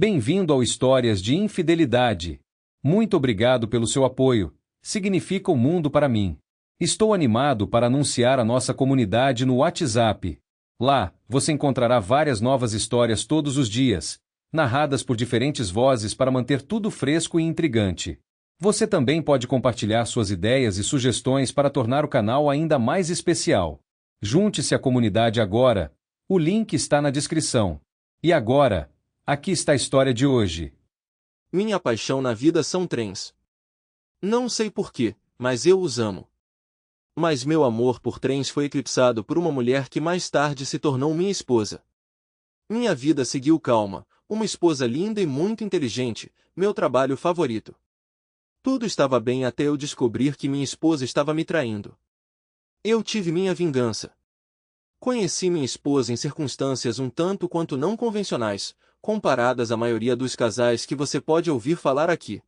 Bem-vindo ao Histórias de Infidelidade. Muito obrigado pelo seu apoio. Significa o mundo para mim. Estou animado para anunciar a nossa comunidade no WhatsApp. Lá, você encontrará várias novas histórias todos os dias, narradas por diferentes vozes para manter tudo fresco e intrigante. Você também pode compartilhar suas ideias e sugestões para tornar o canal ainda mais especial. Junte-se à comunidade agora. O link está na descrição. E agora, aqui está a história de hoje. Minha paixão na vida são trens. Não sei porquê, mas eu os amo. Mas meu amor por trens foi eclipsado por uma mulher que mais tarde se tornou minha esposa. Minha vida seguiu calma, uma esposa linda e muito inteligente, meu trabalho favorito. Tudo estava bem até eu descobrir que minha esposa estava me traindo. Eu tive minha vingança. Conheci minha esposa em circunstâncias um tanto quanto não convencionais, comparadas à maioria dos casais que você pode ouvir falar aqui.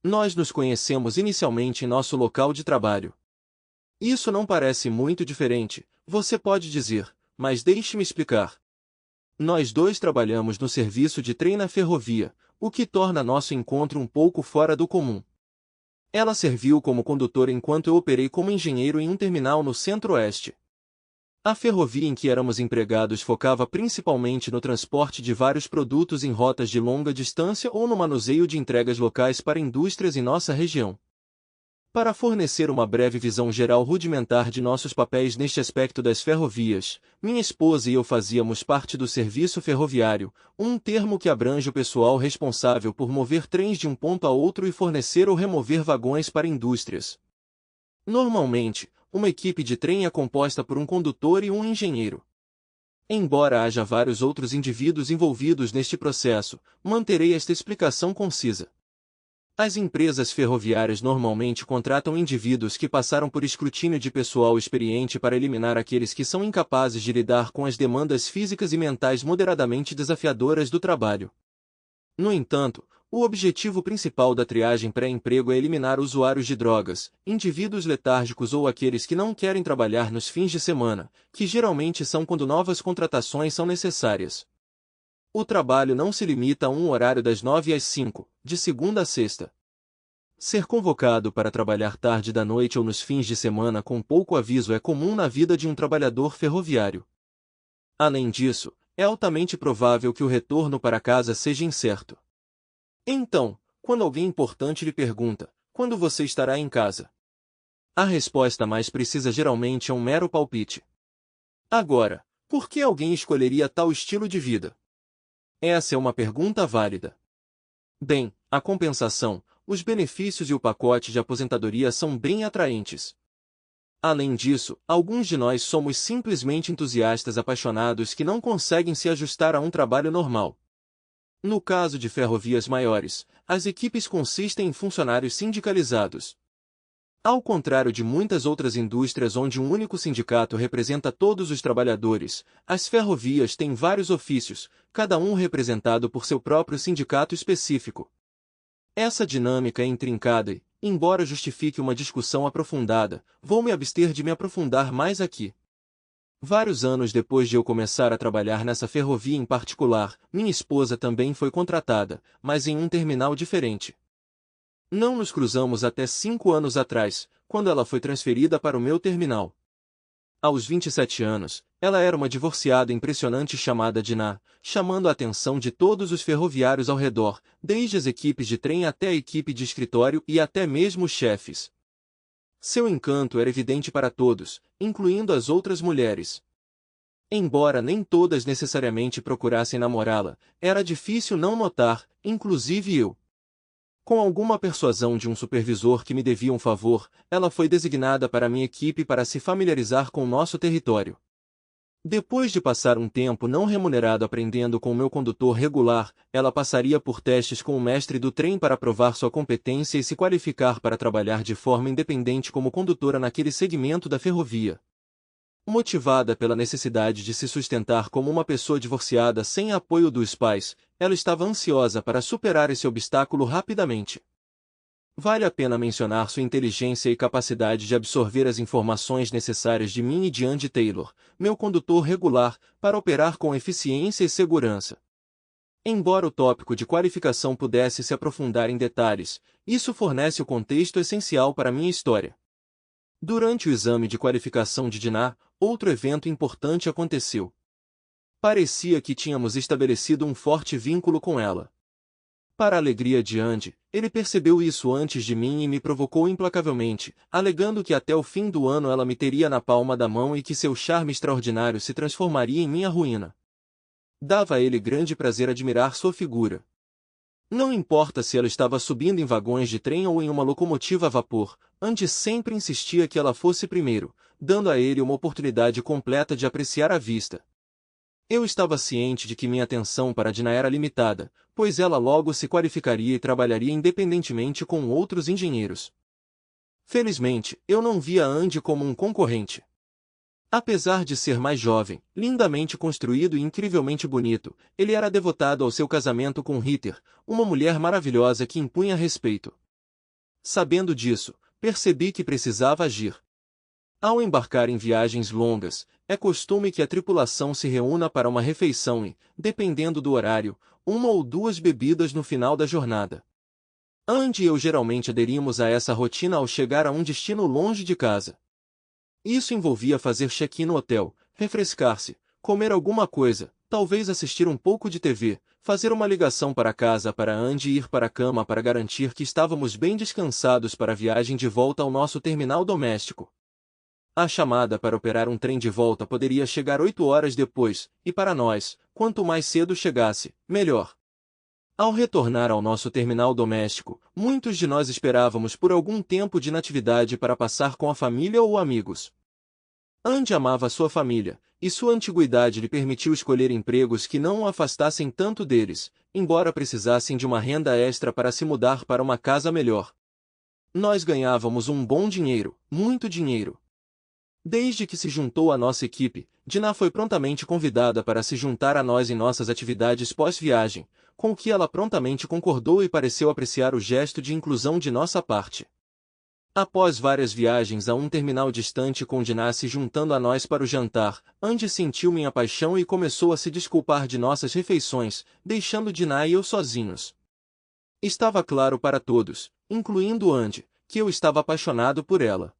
Nós nos conhecemos inicialmente em nosso local de trabalho. Isso não parece muito diferente, você pode dizer, mas deixe-me explicar. Nós dois trabalhamos no serviço de trem na ferrovia, o que torna nosso encontro um pouco fora do comum. Ela serviu como condutora enquanto eu operei como engenheiro em um terminal no Centro-Oeste. A ferrovia em que éramos empregados focava principalmente no transporte de vários produtos em rotas de longa distância ou no manuseio de entregas locais para indústrias em nossa região. Para fornecer uma breve visão geral rudimentar de nossos papéis neste aspecto das ferrovias, minha esposa e eu fazíamos parte do serviço ferroviário, um termo que abrange o pessoal responsável por mover trens de um ponto a outro e fornecer ou remover vagões para indústrias. Normalmente, uma equipe de trem é composta por um condutor e um engenheiro. Embora haja vários outros indivíduos envolvidos neste processo, manterei esta explicação concisa. As empresas ferroviárias normalmente contratam indivíduos que passaram por escrutínio de pessoal experiente para eliminar aqueles que são incapazes de lidar com as demandas físicas e mentais moderadamente desafiadoras do trabalho. No entanto, o objetivo principal da triagem pré-emprego é eliminar usuários de drogas, indivíduos letárgicos ou aqueles que não querem trabalhar nos fins de semana, que geralmente são quando novas contratações são necessárias. O trabalho não se limita a um horário das 9 às 5, de segunda a sexta. Ser convocado para trabalhar tarde da noite ou nos fins de semana com pouco aviso é comum na vida de um trabalhador ferroviário. Além disso, é altamente provável que o retorno para casa seja incerto. Então, quando alguém importante lhe pergunta, quando você estará em casa? A resposta mais precisa geralmente é um mero palpite. Agora, por que alguém escolheria tal estilo de vida? Essa é uma pergunta válida. Bem, a compensação, os benefícios e o pacote de aposentadoria são bem atraentes. Além disso, alguns de nós somos simplesmente entusiastas apaixonados que não conseguem se ajustar a um trabalho normal. No caso de ferrovias maiores, as equipes consistem em funcionários sindicalizados. Ao contrário de muitas outras indústrias onde um único sindicato representa todos os trabalhadores, as ferrovias têm vários ofícios, cada um representado por seu próprio sindicato específico. Essa dinâmica é intrincada e, embora justifique uma discussão aprofundada, vou me abster de me aprofundar mais aqui. Vários anos depois de eu começar a trabalhar nessa ferrovia em particular, minha esposa também foi contratada, mas em um terminal diferente. Não nos cruzamos até 5 anos atrás, quando ela foi transferida para o meu terminal. Aos 27 anos, ela era uma divorciada impressionante chamada Dinah, chamando a atenção de todos os ferroviários ao redor, desde as equipes de trem até a equipe de escritório e até mesmo os chefes. Seu encanto era evidente para todos, incluindo as outras mulheres. Embora nem todas necessariamente procurassem namorá-la, era difícil não notar, inclusive eu. Com alguma persuasão de um supervisor que me devia um favor, ela foi designada para minha equipe para se familiarizar com o nosso território. Depois de passar um tempo não remunerado aprendendo com o meu condutor regular, ela passaria por testes com o mestre do trem para provar sua competência e se qualificar para trabalhar de forma independente como condutora naquele segmento da ferrovia. Motivada pela necessidade de se sustentar como uma pessoa divorciada sem apoio dos pais, ela estava ansiosa para superar esse obstáculo rapidamente. Vale a pena mencionar sua inteligência e capacidade de absorver as informações necessárias de mim e de Andy Taylor, meu condutor regular, para operar com eficiência e segurança. Embora o tópico de qualificação pudesse se aprofundar em detalhes, isso fornece o contexto essencial para minha história. Durante o exame de qualificação de Dinah, outro evento importante aconteceu. Parecia que tínhamos estabelecido um forte vínculo com ela. Para a alegria de Andy, ele percebeu isso antes de mim e me provocou implacavelmente, alegando que até o fim do ano ela me teria na palma da mão e que seu charme extraordinário se transformaria em minha ruína. Dava a ele grande prazer admirar sua figura. Não importa se ela estava subindo em vagões de trem ou em uma locomotiva a vapor, Andy sempre insistia que ela fosse primeiro, dando a ele uma oportunidade completa de apreciar a vista. Eu estava ciente de que minha atenção para Dinah era limitada, pois ela logo se qualificaria e trabalharia independentemente com outros engenheiros. Felizmente, eu não via Andy como um concorrente. Apesar de ser mais jovem, lindamente construído e incrivelmente bonito, ele era devotado ao seu casamento com Heather, uma mulher maravilhosa que impunha respeito. Sabendo disso, percebi que precisava agir. Ao embarcar em viagens longas, é costume que a tripulação se reúna para uma refeição e, dependendo do horário, uma ou duas bebidas no final da jornada. Andy e eu geralmente aderimos a essa rotina ao chegar a um destino longe de casa. Isso envolvia fazer check-in no hotel, refrescar-se, comer alguma coisa, talvez assistir um pouco de TV, fazer uma ligação para casa para Andy ir para a cama para garantir que estávamos bem descansados para a viagem de volta ao nosso terminal doméstico. A chamada para operar um trem de volta poderia chegar 8 horas depois, e para nós, quanto mais cedo chegasse, melhor. Ao retornar ao nosso terminal doméstico, muitos de nós esperávamos por algum tempo de inatividade para passar com a família ou amigos. Andy amava sua família, e sua antiguidade lhe permitiu escolher empregos que não o afastassem tanto deles, embora precisassem de uma renda extra para se mudar para uma casa melhor. Nós ganhávamos um bom dinheiro, muito dinheiro. Desde que se juntou à nossa equipe, Dinah foi prontamente convidada para se juntar a nós em nossas atividades pós-viagem, com o que ela prontamente concordou e pareceu apreciar o gesto de inclusão de nossa parte. Após várias viagens a um terminal distante com Dinah se juntando a nós para o jantar, Andy sentiu minha paixão e começou a se desculpar de nossas refeições, deixando Dinah e eu sozinhos. Estava claro para todos, incluindo Andy, que eu estava apaixonado por ela.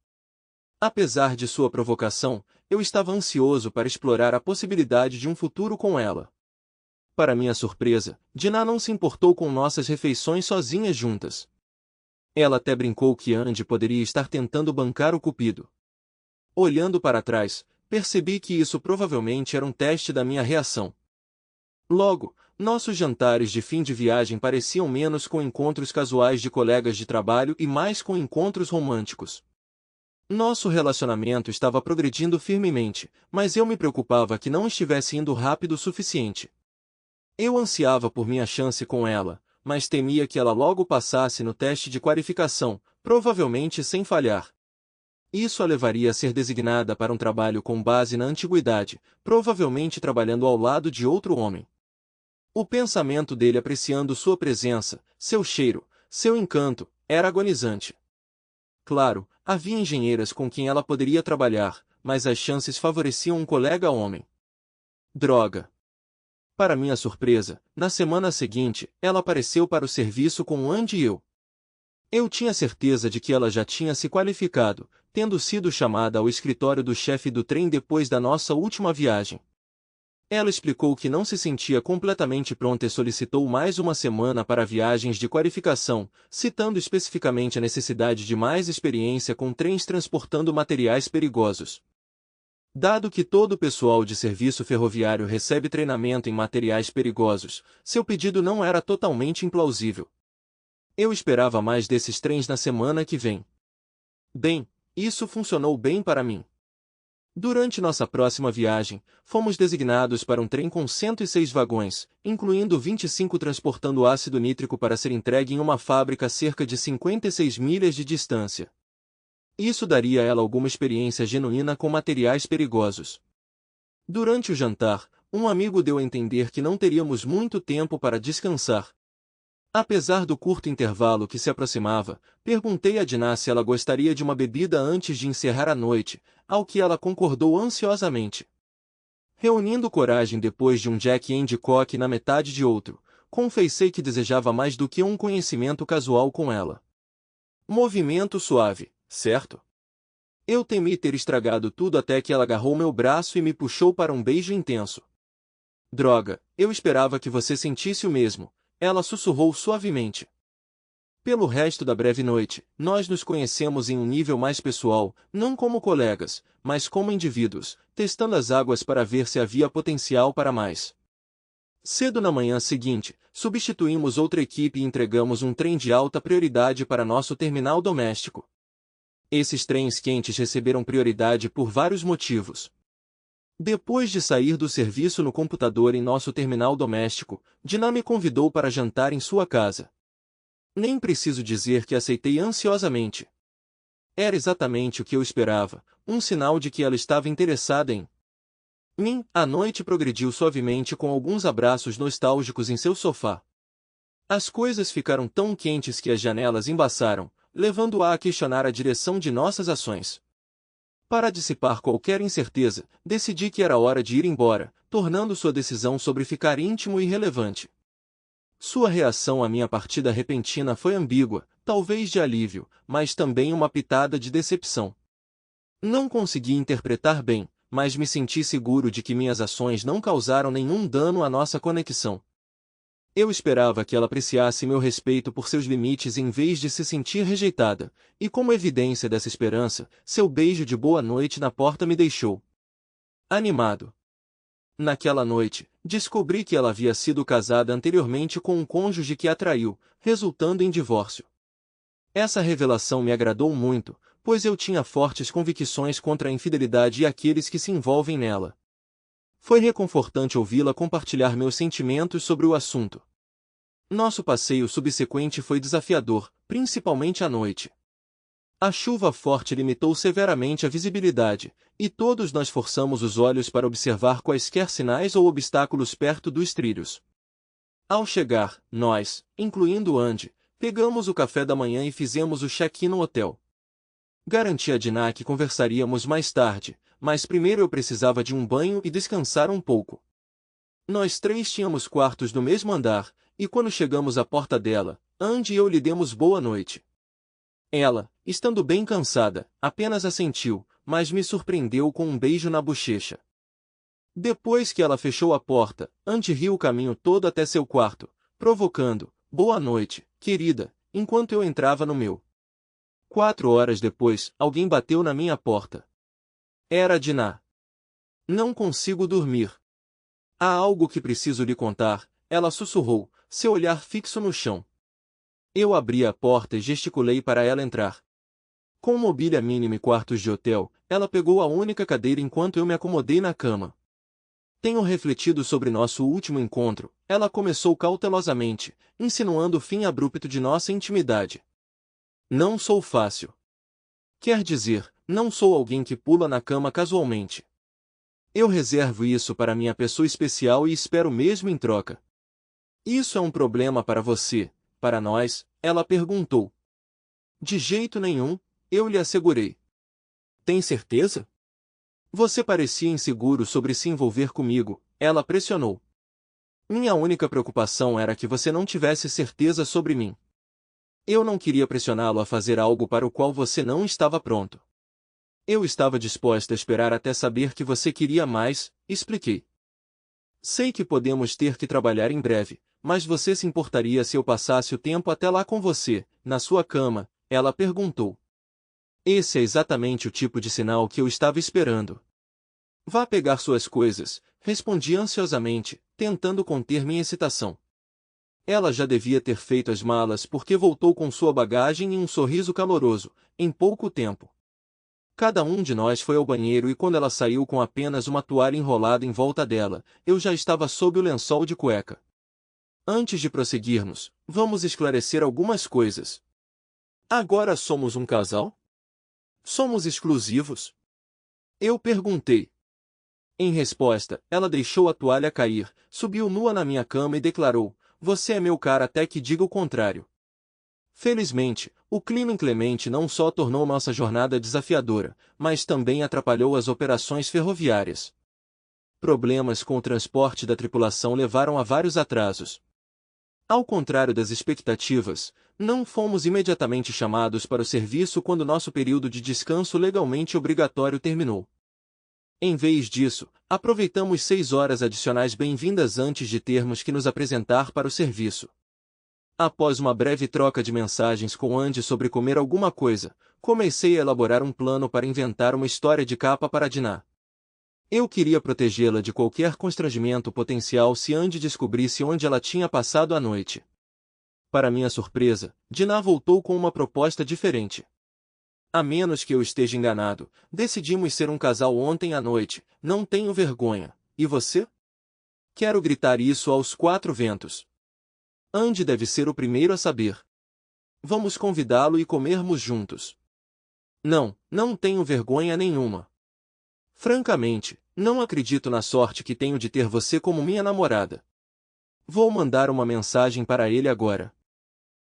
Apesar de sua provocação, eu estava ansioso para explorar a possibilidade de um futuro com ela. Para minha surpresa, Dinah não se importou com nossas refeições sozinhas juntas. Ela até brincou que Andy poderia estar tentando bancar o cupido. Olhando para trás, percebi que isso provavelmente era um teste da minha reação. Logo, nossos jantares de fim de viagem pareciam menos com encontros casuais de colegas de trabalho e mais com encontros românticos. Nosso relacionamento estava progredindo firmemente, mas eu me preocupava que não estivesse indo rápido o suficiente. Eu ansiava por minha chance com ela, mas temia que ela logo passasse no teste de qualificação, provavelmente sem falhar. Isso a levaria a ser designada para um trabalho com base na antiguidade, provavelmente trabalhando ao lado de outro homem. O pensamento dele apreciando sua presença, seu cheiro, seu encanto, era agonizante. Claro, havia engenheiras com quem ela poderia trabalhar, mas as chances favoreciam um colega homem. Droga! Para minha surpresa, na semana seguinte, ela apareceu para o serviço com Andy e eu. Eu tinha certeza de que ela já tinha se qualificado, tendo sido chamada ao escritório do chefe do trem depois da nossa última viagem. Ela explicou que não se sentia completamente pronta e solicitou mais uma semana para viagens de qualificação, citando especificamente a necessidade de mais experiência com trens transportando materiais perigosos. Dado que todo o pessoal de serviço ferroviário recebe treinamento em materiais perigosos, seu pedido não era totalmente implausível. Eu esperava mais desses trens na semana que vem. Bem, isso funcionou bem para mim. Durante nossa próxima viagem, fomos designados para um trem com 106 vagões, incluindo 25 transportando ácido nítrico para ser entregue em uma fábrica a cerca de 56 milhas de distância. Isso daria a ela alguma experiência genuína com materiais perigosos. Durante o jantar, um amigo deu a entender que não teríamos muito tempo para descansar. Apesar do curto intervalo que se aproximava, perguntei a Dinah se ela gostaria de uma bebida antes de encerrar a noite, ao que ela concordou ansiosamente. Reunindo coragem depois de um Jack and Coke na metade de outro, Confessei que desejava mais do que um conhecimento casual com ela. Movimento suave, certo? Eu temi ter estragado tudo até que ela agarrou meu braço e me puxou para um beijo intenso. Droga, eu esperava que você sentisse o mesmo, ela sussurrou suavemente. Pelo resto da breve noite, nós nos conhecemos em um nível mais pessoal, não como colegas, mas como indivíduos, testando as águas para ver se havia potencial para mais. Cedo na manhã seguinte, substituímos outra equipe e entregamos um trem de alta prioridade para nosso terminal doméstico. Esses trens quentes receberam prioridade por vários motivos. Depois de sair do serviço no computador em nosso terminal doméstico, Dinah me convidou para jantar em sua casa. Nem preciso dizer que aceitei ansiosamente. Era exatamente o que eu esperava, um sinal de que ela estava interessada em mim. A noite progrediu suavemente com alguns abraços nostálgicos em seu sofá. As coisas ficaram tão quentes que as janelas embaçaram, levando-a a questionar a direção de nossas ações. Para dissipar qualquer incerteza, decidi que era hora de ir embora, tornando sua decisão sobre ficar íntimo irrelevante. Sua reação à minha partida repentina foi ambígua, talvez de alívio, mas também uma pitada de decepção. Não consegui interpretar bem, mas me senti seguro de que minhas ações não causaram nenhum dano à nossa conexão. Eu esperava que ela apreciasse meu respeito por seus limites em vez de se sentir rejeitada, e como evidência dessa esperança, seu beijo de boa noite na porta me deixou animado. Naquela noite, descobri que ela havia sido casada anteriormente com um cônjuge que a traiu, resultando em divórcio. Essa revelação me agradou muito, pois eu tinha fortes convicções contra a infidelidade e aqueles que se envolvem nela. Foi reconfortante ouvi-la compartilhar meus sentimentos sobre o assunto. Nosso passeio subsequente foi desafiador, principalmente à noite. A chuva forte limitou severamente a visibilidade, e todos nós forçamos os olhos para observar quaisquer sinais ou obstáculos perto dos trilhos. Ao chegar, nós, incluindo Andy, pegamos o café da manhã e fizemos o check-in no hotel. Garanti a Dinah que conversaríamos mais tarde, mas primeiro eu precisava de um banho e descansar um pouco. Nós três tínhamos quartos no mesmo andar, e quando chegamos à porta dela, Andy e eu lhe demos boa noite. Ela, estando bem cansada, apenas assentiu, mas me surpreendeu com um beijo na bochecha. Depois que ela fechou a porta, Andy riu o caminho todo até seu quarto, provocando, boa noite, querida, enquanto eu entrava no meu. 4 horas depois, alguém bateu na minha porta. Era Dinah. Não consigo dormir. Há algo que preciso lhe contar, ela sussurrou, seu olhar fixo no chão. Eu abri a porta e gesticulei para ela entrar. Com mobília mínima e quartos de hotel, ela pegou a única cadeira enquanto eu me acomodei na cama. Tenho refletido sobre nosso último encontro, ela começou cautelosamente, insinuando o fim abrupto de nossa intimidade. Não sou fácil. Quer dizer, não sou alguém que pula na cama casualmente. Eu reservo isso para minha pessoa especial e espero mesmo em troca. Isso é um problema para você, para nós? Ela perguntou. De jeito nenhum, eu lhe assegurei. Tem certeza? Você parecia inseguro sobre se envolver comigo, ela pressionou. Minha única preocupação era que você não tivesse certeza sobre mim. Eu não queria pressioná-lo a fazer algo para o qual você não estava pronto. Eu estava disposta a esperar até saber que você queria mais, expliquei. Sei que podemos ter que trabalhar em breve, mas você se importaria se eu passasse o tempo até lá com você, na sua cama? Ela perguntou. Esse é exatamente o tipo de sinal que eu estava esperando. Vá pegar suas coisas, respondi ansiosamente, tentando conter minha excitação. Ela já devia ter feito as malas porque voltou com sua bagagem e um sorriso caloroso, em pouco tempo. Cada um de nós foi ao banheiro e quando ela saiu com apenas uma toalha enrolada em volta dela, eu já estava sob o lençol de cueca. Antes de prosseguirmos, vamos esclarecer algumas coisas. Agora somos um casal? Somos exclusivos? Eu perguntei. Em resposta, ela deixou a toalha cair, subiu nua na minha cama e declarou, você é meu cara até que diga o contrário. Felizmente, o clima inclemente não só tornou nossa jornada desafiadora, mas também atrapalhou as operações ferroviárias. Problemas com o transporte da tripulação levaram a vários atrasos. Ao contrário das expectativas, não fomos imediatamente chamados para o serviço quando nosso período de descanso legalmente obrigatório terminou. Em vez disso, aproveitamos 6 horas adicionais bem-vindas antes de termos que nos apresentar para o serviço. Após uma breve troca de mensagens com Andy sobre comer alguma coisa, comecei a elaborar um plano para inventar uma história de capa para Dinah. Eu queria protegê-la de qualquer constrangimento potencial se Andy descobrisse onde ela tinha passado a noite. Para minha surpresa, Dinah voltou com uma proposta diferente. A menos que eu esteja enganado, decidimos ser um casal ontem à noite, não tenho vergonha. E você? Quero gritar isso aos 4 ventos. Andy deve ser o primeiro a saber. Vamos convidá-lo e comermos juntos. Não, não tenho vergonha nenhuma. Francamente, não acredito na sorte que tenho de ter você como minha namorada. Vou mandar uma mensagem para ele agora.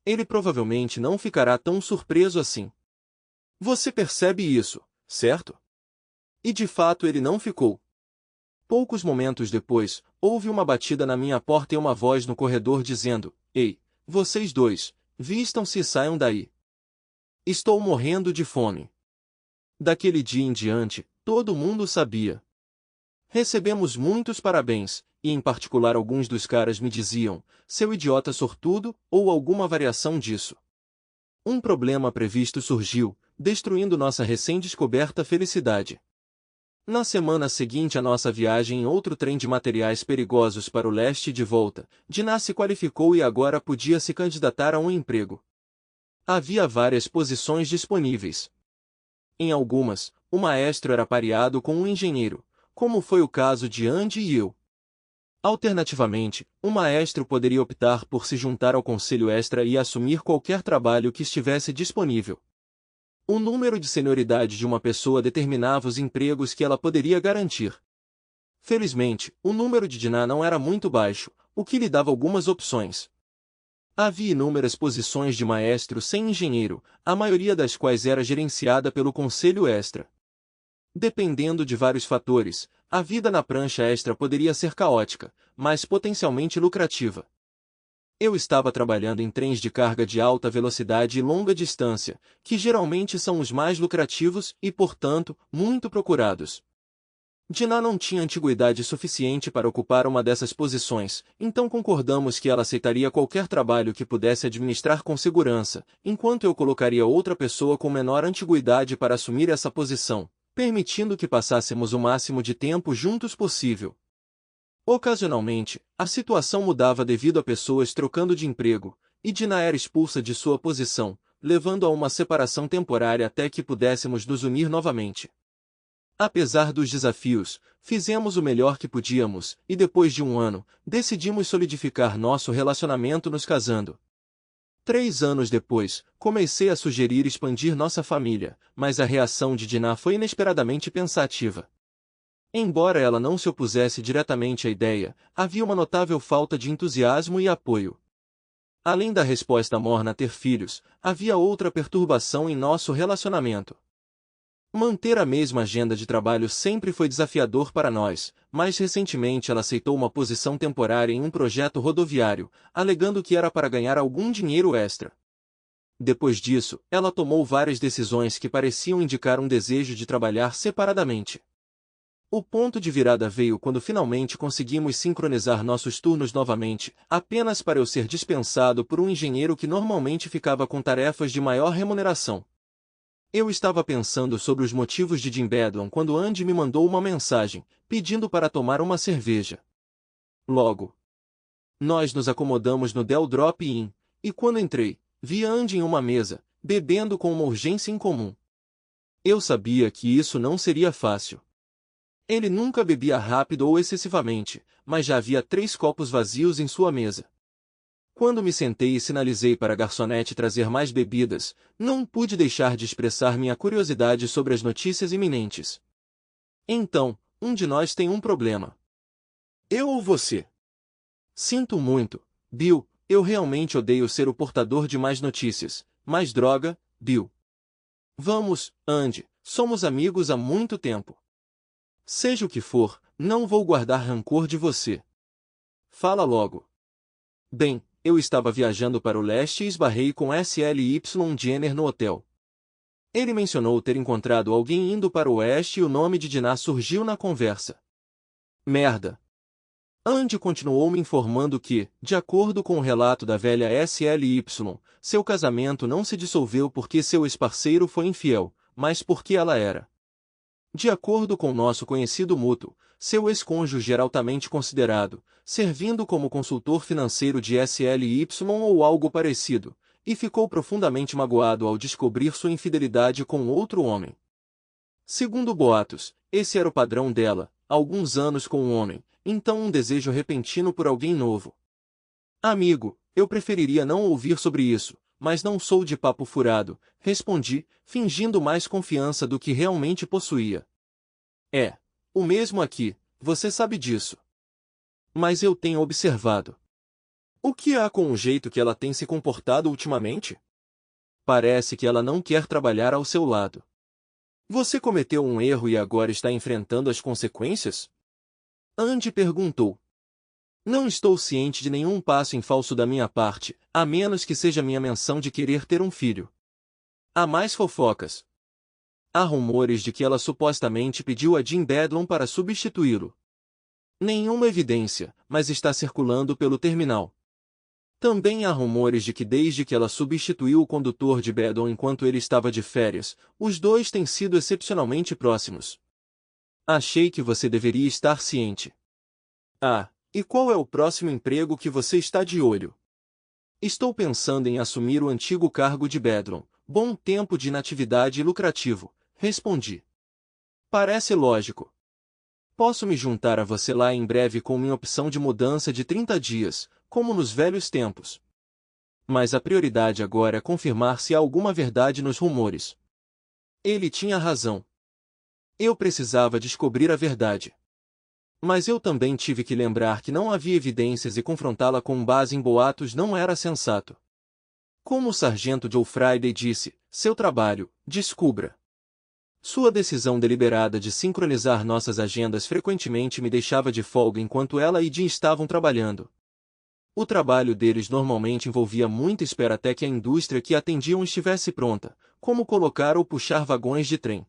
Ele provavelmente não ficará tão surpreso assim. Você percebe isso, certo? E de fato ele não ficou. Poucos momentos depois, houve uma batida na minha porta e uma voz no corredor dizendo: Ei, vocês dois, vistam-se e saiam daí. Estou morrendo de fome. Daquele dia em diante, todo mundo sabia. Recebemos muitos parabéns, e em particular alguns dos caras me diziam, seu idiota sortudo, ou alguma variação disso. Um problema previsto surgiu, destruindo nossa recém-descoberta felicidade. Na semana seguinte à nossa viagem em outro trem de materiais perigosos para o leste e de volta, Dinah se qualificou e agora podia se candidatar a um emprego. Havia várias posições disponíveis. Em algumas, o maestro era pareado com um engenheiro, como foi o caso de Andy e eu. Alternativamente, o maestro poderia optar por se juntar ao conselho extra e assumir qualquer trabalho que estivesse disponível. O número de senioridade de uma pessoa determinava os empregos que ela poderia garantir. Felizmente, o número de Dinah não era muito baixo, o que lhe dava algumas opções. Havia inúmeras posições de maestro sem engenheiro, a maioria das quais era gerenciada pelo conselho extra. Dependendo de vários fatores, a vida na prancha extra poderia ser caótica, mas potencialmente lucrativa. Eu estava trabalhando em trens de carga de alta velocidade e longa distância, que geralmente são os mais lucrativos e, portanto, muito procurados. Dinah não tinha antiguidade suficiente para ocupar uma dessas posições, então concordamos que ela aceitaria qualquer trabalho que pudesse administrar com segurança, enquanto eu colocaria outra pessoa com menor antiguidade para assumir essa posição, permitindo que passássemos o máximo de tempo juntos possível. Ocasionalmente, a situação mudava devido a pessoas trocando de emprego, e Dinah era expulsa de sua posição, levando a uma separação temporária até que pudéssemos nos unir novamente. Apesar dos desafios, fizemos o melhor que podíamos, e depois de um ano, decidimos solidificar nosso relacionamento nos casando. 3 anos depois, comecei a sugerir expandir nossa família, mas a reação de Dinah foi inesperadamente pensativa. Embora ela não se opusesse diretamente à ideia, havia uma notável falta de entusiasmo e apoio. Além da resposta morna a ter filhos, havia outra perturbação em nosso relacionamento. Manter a mesma agenda de trabalho sempre foi desafiador para nós, mas recentemente ela aceitou uma posição temporária em um projeto rodoviário, alegando que era para ganhar algum dinheiro extra. Depois disso, ela tomou várias decisões que pareciam indicar um desejo de trabalhar separadamente. O ponto de virada veio quando finalmente conseguimos sincronizar nossos turnos novamente, apenas para eu ser dispensado por um engenheiro que normalmente ficava com tarefas de maior remuneração. Eu estava pensando sobre os motivos de Jim Bedlam quando Andy me mandou uma mensagem, pedindo para tomar uma cerveja. Logo, nós nos acomodamos no Del Drop-In, e quando entrei, vi Andy em uma mesa, bebendo com uma urgência incomum. Eu sabia que isso não seria fácil. Ele nunca bebia rápido ou excessivamente, mas já havia 3 copos vazios em sua mesa. Quando me sentei e sinalizei para a garçonete trazer mais bebidas, não pude deixar de expressar minha curiosidade sobre as notícias iminentes. Então, um de nós tem um problema. Eu ou você? Sinto muito, Bill, eu realmente odeio ser o portador de mais notícias, mais droga, Bill. Vamos, Andy, somos amigos há muito tempo. Seja o que for, não vou guardar rancor de você. Fala logo. Bem, eu estava viajando para o leste e esbarrei com SLY Jenner no hotel. Ele mencionou ter encontrado alguém indo para o oeste e o nome de Dinah surgiu na conversa. Merda. Andy continuou me informando que, de acordo com o relato da velha SLY, seu casamento não se dissolveu porque seu ex-parceiro foi infiel, mas porque ela era. De acordo com nosso conhecido mútuo, seu ex-cônjuge era altamente considerado, servindo como consultor financeiro de SLY ou algo parecido, e ficou profundamente magoado ao descobrir sua infidelidade com outro homem. Segundo boatos, esse era o padrão dela, alguns anos com um homem, então um desejo repentino por alguém novo. Amigo, eu preferiria não ouvir sobre isso, mas não sou de papo furado, respondi, fingindo mais confiança do que realmente possuía. É, o mesmo aqui, você sabe disso. Mas eu tenho observado. O que há com o jeito que ela tem se comportado ultimamente? Parece que ela não quer trabalhar ao seu lado. Você cometeu um erro e agora está enfrentando as consequências? Andy perguntou. Não estou ciente de nenhum passo em falso da minha parte, a menos que seja minha menção de querer ter um filho. Há mais fofocas. Há rumores de que ela supostamente pediu a Jim Bedlam para substituí-lo. Nenhuma evidência, mas está circulando pelo terminal. Também há rumores de que desde que ela substituiu o condutor de Bedlam enquanto ele estava de férias, os dois têm sido excepcionalmente próximos. Achei que você deveria estar ciente. Ah, e qual é o próximo emprego que você está de olho? Estou pensando em assumir o antigo cargo de Bedlam, bom tempo de inatividade e lucrativo, respondi. Parece lógico. Posso me juntar a você lá em breve com minha opção de mudança de 30 dias, como nos velhos tempos. Mas a prioridade agora é confirmar se há alguma verdade nos rumores. Ele tinha razão. Eu precisava descobrir a verdade. Mas eu também tive que lembrar que não havia evidências e confrontá-la com base em boatos não era sensato. Como o sargento Joe Friday disse, seu trabalho, descubra. Sua decisão deliberada de sincronizar nossas agendas frequentemente me deixava de folga enquanto ela e Jim estavam trabalhando. O trabalho deles normalmente envolvia muita espera até que a indústria que atendiam estivesse pronta, como colocar ou puxar vagões de trem.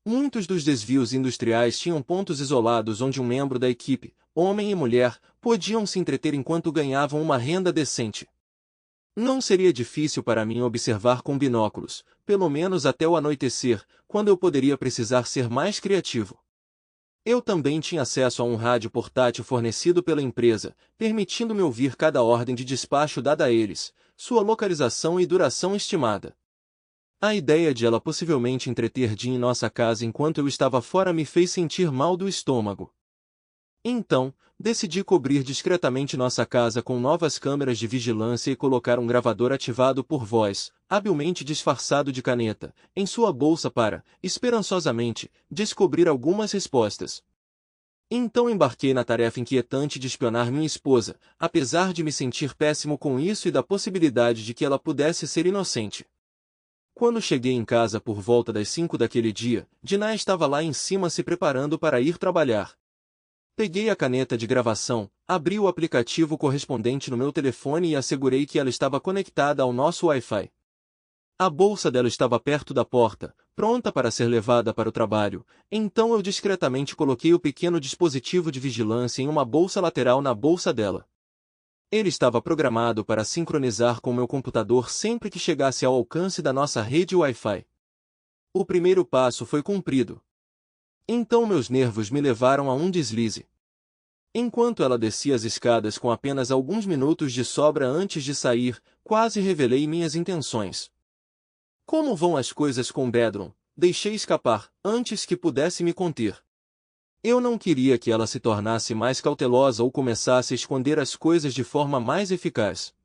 Muitos dos desvios industriais tinham pontos isolados onde um membro da equipe, homem e mulher, podiam se entreter enquanto ganhavam uma renda decente. Não seria difícil para mim observar com binóculos, pelo menos até o anoitecer, quando eu poderia precisar ser mais criativo. Eu também tinha acesso a um rádio portátil fornecido pela empresa, permitindo-me ouvir cada ordem de despacho dada a eles, sua localização e duração estimada. A ideia de ela possivelmente entreter Jim em nossa casa enquanto eu estava fora me fez sentir mal do estômago. Então, decidi cobrir discretamente nossa casa com novas câmeras de vigilância e colocar um gravador ativado por voz, habilmente disfarçado de caneta, em sua bolsa para, esperançosamente, descobrir algumas respostas. Então embarquei na tarefa inquietante de espionar minha esposa, apesar de me sentir péssimo com isso e da possibilidade de que ela pudesse ser inocente. Quando cheguei em casa por volta das 5 daquele dia, Dinah estava lá em cima se preparando para ir trabalhar. Peguei a caneta de gravação, abri o aplicativo correspondente no meu telefone e assegurei que ela estava conectada ao nosso Wi-Fi. A bolsa dela estava perto da porta, pronta para ser levada para o trabalho, então eu discretamente coloquei o pequeno dispositivo de vigilância em uma bolsa lateral na bolsa dela. Ele estava programado para sincronizar com meu computador sempre que chegasse ao alcance da nossa rede Wi-Fi. O primeiro passo foi cumprido. Então meus nervos me levaram a um deslize. Enquanto ela descia as escadas com apenas alguns minutos de sobra antes de sair, quase revelei minhas intenções. Como vão as coisas com Bedlam? Deixei escapar, antes que pudesse me conter. Eu não queria que ela se tornasse mais cautelosa ou começasse a esconder as coisas de forma mais eficaz.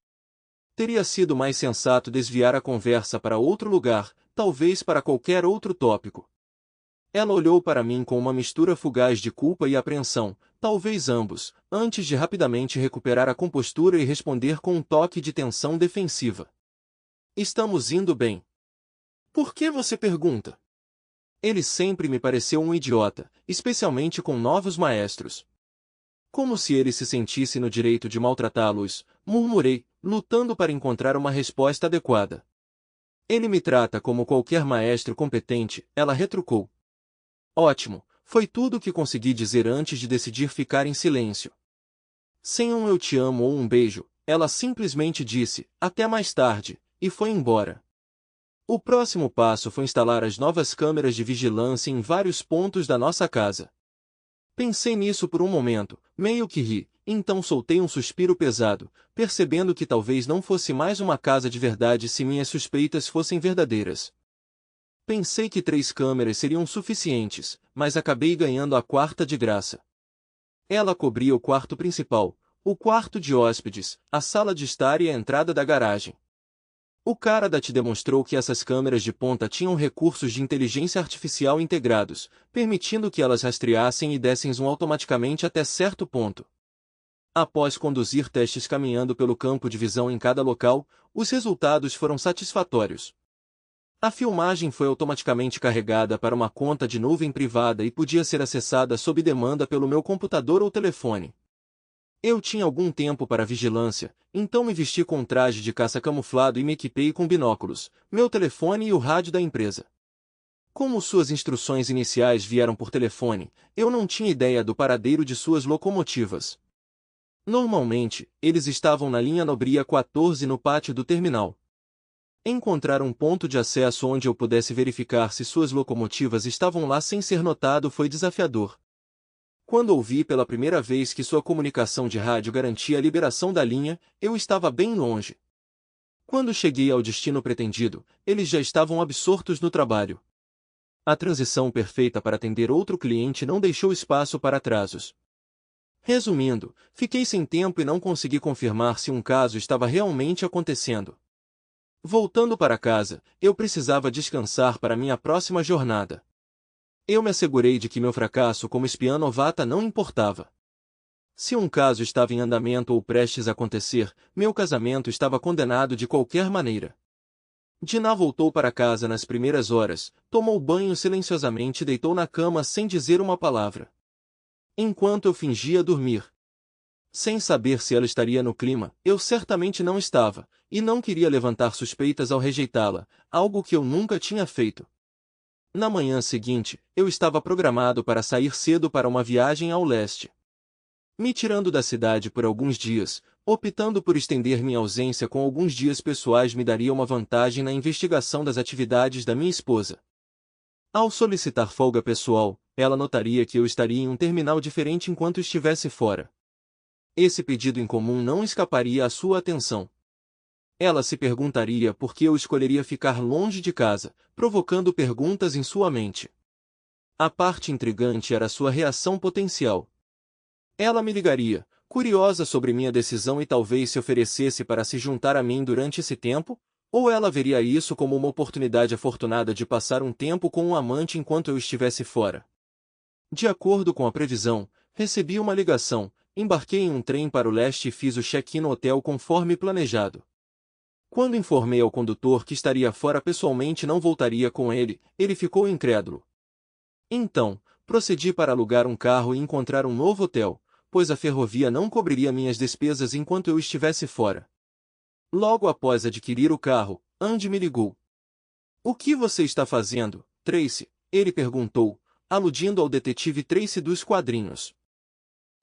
Teria sido mais sensato desviar a conversa para outro lugar, talvez para qualquer outro tópico. Ela olhou para mim com uma mistura fugaz de culpa e apreensão, talvez ambos, antes de rapidamente recuperar a compostura e responder com um toque de tensão defensiva. Estamos indo bem. Por que você pergunta? Ele sempre me pareceu um idiota, especialmente com novos maestros. Como se ele se sentisse no direito de maltratá-los, murmurei, lutando para encontrar uma resposta adequada. Ele me trata como qualquer maestro competente, ela retrucou. Ótimo, foi tudo o que consegui dizer antes de decidir ficar em silêncio. Sem um eu te amo ou um beijo, ela simplesmente disse, até mais tarde, e foi embora. O próximo passo foi instalar as novas câmeras de vigilância em vários pontos da nossa casa. Pensei nisso por um momento, meio que ri, então soltei um suspiro pesado, percebendo que talvez não fosse mais uma casa de verdade se minhas suspeitas fossem verdadeiras. Pensei que 3 câmeras seriam suficientes, mas acabei ganhando a 4ª de graça. Ela cobria o quarto principal, o quarto de hóspedes, a sala de estar e a entrada da garagem. O cara da TI demonstrou que essas câmeras de ponta tinham recursos de inteligência artificial integrados, permitindo que elas rastreassem e dessem zoom automaticamente até certo ponto. Após conduzir testes caminhando pelo campo de visão em cada local, os resultados foram satisfatórios. A filmagem foi automaticamente carregada para uma conta de nuvem privada e podia ser acessada sob demanda pelo meu computador ou telefone. Eu tinha algum tempo para vigilância, então me vesti com um traje de caça camuflado e me equipei com binóculos, meu telefone e o rádio da empresa. Como suas instruções iniciais vieram por telefone, eu não tinha ideia do paradeiro de suas locomotivas. Normalmente, eles estavam na linha Nobria 14 no pátio do terminal. Encontrar um ponto de acesso onde eu pudesse verificar se suas locomotivas estavam lá sem ser notado foi desafiador. Quando ouvi pela primeira vez que sua comunicação de rádio garantia a liberação da linha, eu estava bem longe. Quando cheguei ao destino pretendido, eles já estavam absortos no trabalho. A transição perfeita para atender outro cliente não deixou espaço para atrasos. Resumindo, fiquei sem tempo e não consegui confirmar se um caso estava realmente acontecendo. Voltando para casa, eu precisava descansar para minha próxima jornada. Eu me assegurei de que meu fracasso como espiã novata não importava. Se um caso estava em andamento ou prestes a acontecer, meu casamento estava condenado de qualquer maneira. Dinah voltou para casa nas primeiras horas, tomou banho silenciosamente e deitou na cama sem dizer uma palavra. Enquanto eu fingia dormir. Sem saber se ela estaria no clima, eu certamente não estava, e não queria levantar suspeitas ao rejeitá-la, algo que eu nunca tinha feito. Na manhã seguinte, eu estava programado para sair cedo para uma viagem ao leste. Me tirando da cidade por alguns dias, optando por estender minha ausência com alguns dias pessoais me daria uma vantagem na investigação das atividades da minha esposa. Ao solicitar folga pessoal, ela notaria que eu estaria em um terminal diferente enquanto estivesse fora. Esse pedido incomum não escaparia à sua atenção. Ela se perguntaria por que eu escolheria ficar longe de casa, provocando perguntas em sua mente. A parte intrigante era sua reação potencial. Ela me ligaria, curiosa sobre minha decisão e talvez se oferecesse para se juntar a mim durante esse tempo, ou ela veria isso como uma oportunidade afortunada de passar um tempo com um amante enquanto eu estivesse fora. De acordo com a previsão, recebi uma ligação, embarquei em um trem para o leste e fiz o check-in no hotel conforme planejado. Quando informei ao condutor que estaria fora pessoalmente e não voltaria com ele, ele ficou incrédulo. Então, procedi para alugar um carro e encontrar um novo hotel, pois a ferrovia não cobriria minhas despesas enquanto eu estivesse fora. Logo após adquirir o carro, Andy me ligou. "O que você está fazendo, Tracy?" ele perguntou, aludindo ao detetive Tracy dos quadrinhos.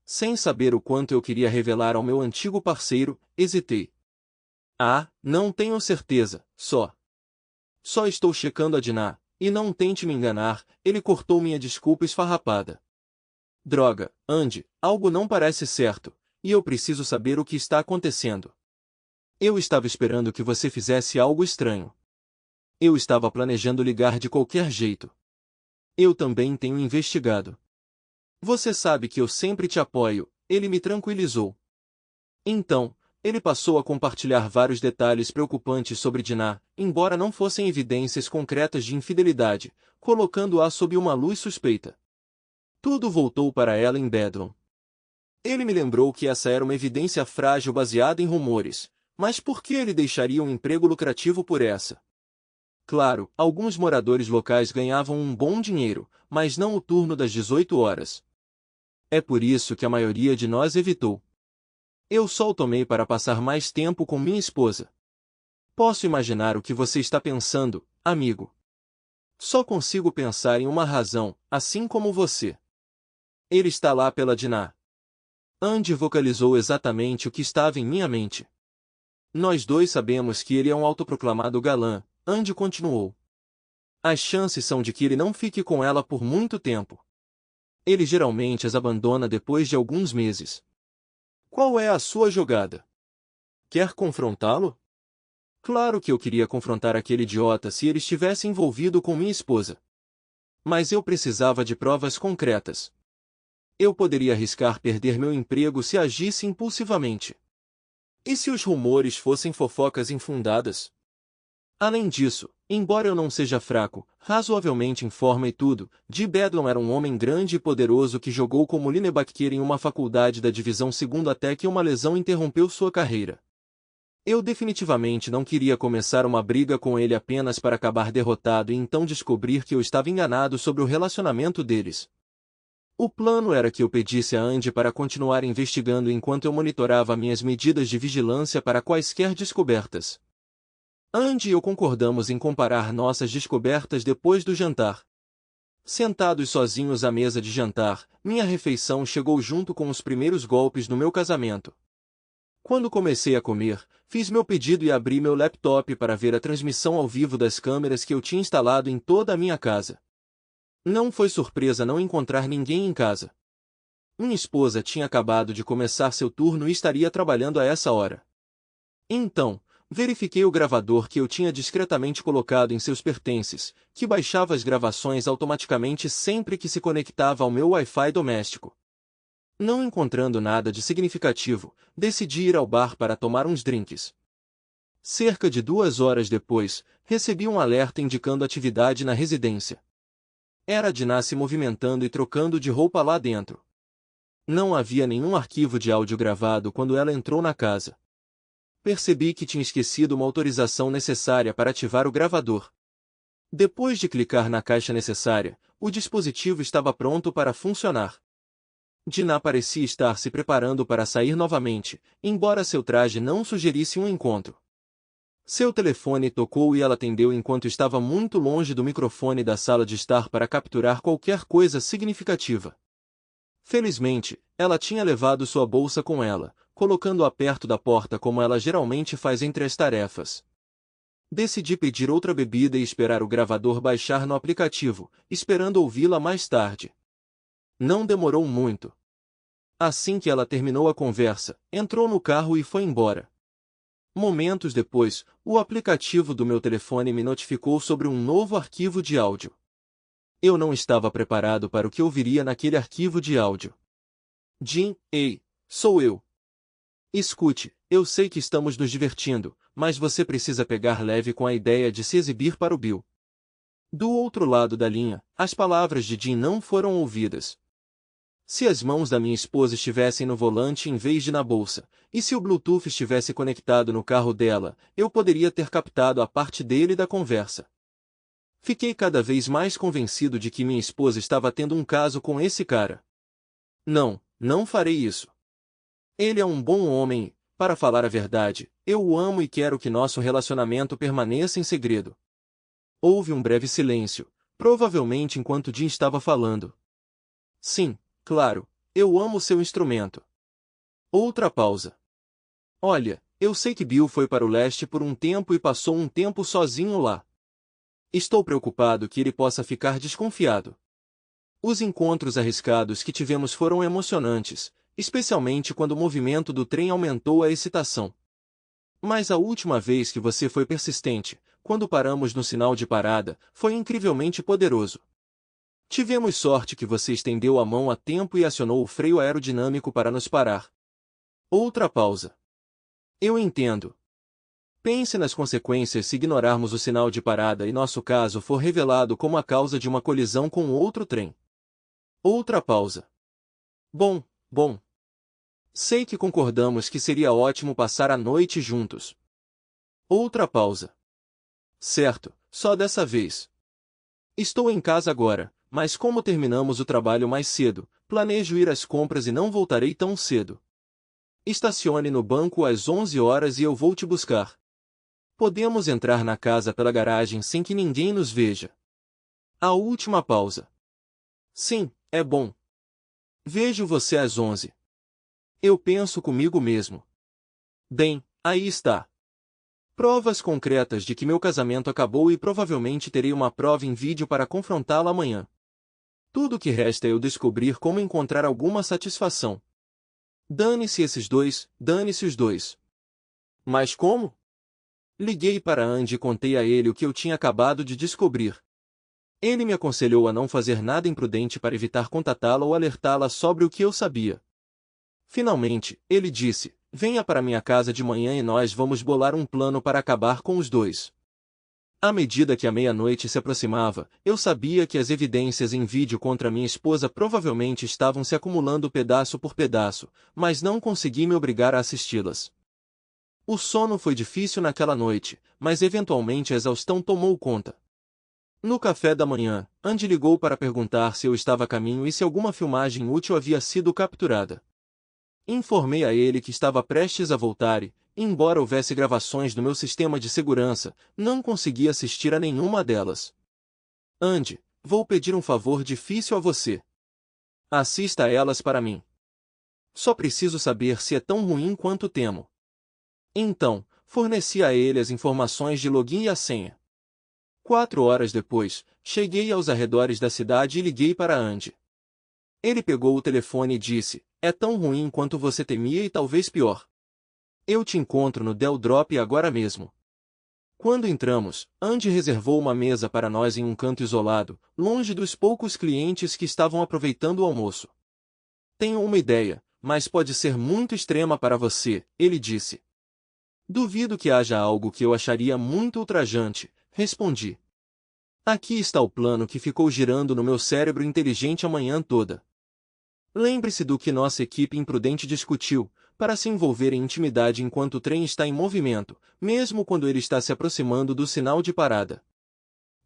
Sem saber o quanto eu queria revelar ao meu antigo parceiro, hesitei. "Ah, não tenho certeza, Só estou checando a Dinah, e não tente me enganar", ele cortou minha desculpa esfarrapada. "Droga, Andy, algo não parece certo, e eu preciso saber o que está acontecendo. Eu estava esperando que você fizesse algo estranho. Eu estava planejando ligar de qualquer jeito. Eu também tenho investigado. Você sabe que eu sempre te apoio", ele me tranquilizou. Então, ele passou a compartilhar vários detalhes preocupantes sobre Dinah, embora não fossem evidências concretas de infidelidade, colocando-a sob uma luz suspeita. Tudo voltou para ela em Bedlam. Ele me lembrou que essa era uma evidência frágil baseada em rumores, mas por que ele deixaria um emprego lucrativo por essa? Claro, alguns moradores locais ganhavam um bom dinheiro, mas não o turno das 18 horas. É por isso que a maioria de nós evitou. Eu só o tomei para passar mais tempo com minha esposa. Posso imaginar o que você está pensando, amigo. Só consigo pensar em uma razão, assim como você. Ele está lá pela Dinah. Andy vocalizou exatamente o que estava em minha mente. Nós dois sabemos que ele é um autoproclamado galã, Andy continuou. As chances são de que ele não fique com ela por muito tempo. Ele geralmente as abandona depois de alguns meses. Qual é a sua jogada? Quer confrontá-lo? Claro que eu queria confrontar aquele idiota se ele estivesse envolvido com minha esposa. Mas eu precisava de provas concretas. Eu poderia arriscar perder meu emprego se agisse impulsivamente. E se os rumores fossem fofocas infundadas? Além disso, embora eu não seja fraco, razoavelmente em forma e tudo, Dee Bedlam era um homem grande e poderoso que jogou como linebacker em uma faculdade da divisão segunda até que uma lesão interrompeu sua carreira. Eu definitivamente não queria começar uma briga com ele apenas para acabar derrotado e então descobrir que eu estava enganado sobre o relacionamento deles. O plano era que eu pedisse a Andy para continuar investigando enquanto eu monitorava minhas medidas de vigilância para quaisquer descobertas. Andy e eu concordamos em comparar nossas descobertas depois do jantar. Sentados sozinhos à mesa de jantar, minha refeição chegou junto com os primeiros golpes no meu casamento. Quando comecei a comer, fiz meu pedido e abri meu laptop para ver a transmissão ao vivo das câmeras que eu tinha instalado em toda a minha casa. Não foi surpresa não encontrar ninguém em casa. Minha esposa tinha acabado de começar seu turno e estaria trabalhando a essa hora. Então, verifiquei o gravador que eu tinha discretamente colocado em seus pertences, que baixava as gravações automaticamente sempre que se conectava ao meu Wi-Fi doméstico. Não encontrando nada de significativo, decidi ir ao bar para tomar uns drinks. Cerca de 2 horas depois, recebi um alerta indicando atividade na residência. Era a Dinah se movimentando e trocando de roupa lá dentro. Não havia nenhum arquivo de áudio gravado quando ela entrou na casa. Percebi que tinha esquecido uma autorização necessária para ativar o gravador. Depois de clicar na caixa necessária, o dispositivo estava pronto para funcionar. Dinah parecia estar se preparando para sair novamente, embora seu traje não sugerisse um encontro. Seu telefone tocou e ela atendeu enquanto estava muito longe do microfone da sala de estar para capturar qualquer coisa significativa. Felizmente, ela tinha levado sua bolsa com ela, colocando-a perto da porta como ela geralmente faz entre as tarefas. Decidi pedir outra bebida e esperar o gravador baixar no aplicativo, esperando ouvi-la mais tarde. Não demorou muito. Assim que ela terminou a conversa, entrou no carro e foi embora. Momentos depois, o aplicativo do meu telefone me notificou sobre um novo arquivo de áudio. Eu não estava preparado para o que ouviria naquele arquivo de áudio. Jim, ei, sou eu. Escute, eu sei que estamos nos divertindo, mas você precisa pegar leve com a ideia de se exibir para o Bill. Do outro lado da linha, as palavras de Jim não foram ouvidas. Se as mãos da minha esposa estivessem no volante em vez de na bolsa, e se o Bluetooth estivesse conectado no carro dela, eu poderia ter captado a parte dele da conversa. Fiquei cada vez mais convencido de que minha esposa estava tendo um caso com esse cara. Não, não farei isso. Ele é um bom homem e, para falar a verdade, eu o amo e quero que nosso relacionamento permaneça em segredo. Houve um breve silêncio, provavelmente enquanto Jim estava falando. Sim, claro, eu amo seu instrumento. Outra pausa. Olha, eu sei que Bill foi para o leste por um tempo e passou um tempo sozinho lá. Estou preocupado que ele possa ficar desconfiado. Os encontros arriscados que tivemos foram emocionantes, especialmente quando o movimento do trem aumentou a excitação. Mas a última vez que você foi persistente, quando paramos no sinal de parada, foi incrivelmente poderoso. Tivemos sorte que você estendeu a mão a tempo e acionou o freio aerodinâmico para nos parar. Outra pausa. Eu entendo. Pense nas consequências se ignorarmos o sinal de parada e nosso caso for revelado como a causa de uma colisão com outro trem. Outra pausa. Bom. Sei que concordamos que seria ótimo passar a noite juntos. Outra pausa. Certo, só dessa vez. Estou em casa agora, mas como terminamos o trabalho mais cedo, planejo ir às compras e não voltarei tão cedo. Estacione no banco às 11 horas e eu vou te buscar. Podemos entrar na casa pela garagem sem que ninguém nos veja. A última pausa. Sim, é bom. Vejo você às 11. Eu penso comigo mesmo. Bem, aí está. Provas concretas de que meu casamento acabou e provavelmente terei uma prova em vídeo para confrontá-la amanhã. Tudo o que resta é eu descobrir como encontrar alguma satisfação. Dane-se esses dois, dane-se os dois. Mas como? Liguei para Andy e contei a ele o que eu tinha acabado de descobrir. Ele me aconselhou a não fazer nada imprudente para evitar contatá-la ou alertá-la sobre o que eu sabia. Finalmente, ele disse: venha para minha casa de manhã e nós vamos bolar um plano para acabar com os dois. À medida que a meia-noite se aproximava, eu sabia que as evidências em vídeo contra minha esposa provavelmente estavam se acumulando pedaço por pedaço, mas não consegui me obrigar a assisti-las. O sono foi difícil naquela noite, mas eventualmente a exaustão tomou conta. No café da manhã, Andy ligou para perguntar se eu estava a caminho e se alguma filmagem útil havia sido capturada. Informei a ele que estava prestes a voltar e, embora houvesse gravações no meu sistema de segurança, não consegui assistir a nenhuma delas. Andy, vou pedir um favor difícil a você. Assista a elas para mim. Só preciso saber se é tão ruim quanto temo. Então, forneci a ele as informações de login e a senha. 4 horas depois, cheguei aos arredores da cidade e liguei para Andy. Ele pegou o telefone e disse: é tão ruim quanto você temia e talvez pior. Eu te encontro no Del Drop agora mesmo. Quando entramos, Andy reservou uma mesa para nós em um canto isolado, longe dos poucos clientes que estavam aproveitando o almoço. Tenho uma ideia, mas pode ser muito extrema para você, ele disse. Duvido que haja algo que eu acharia muito ultrajante, respondi. Aqui está o plano que ficou girando no meu cérebro inteligente a manhã toda. Lembre-se do que nossa equipe imprudente discutiu, para se envolver em intimidade enquanto o trem está em movimento, mesmo quando ele está se aproximando do sinal de parada.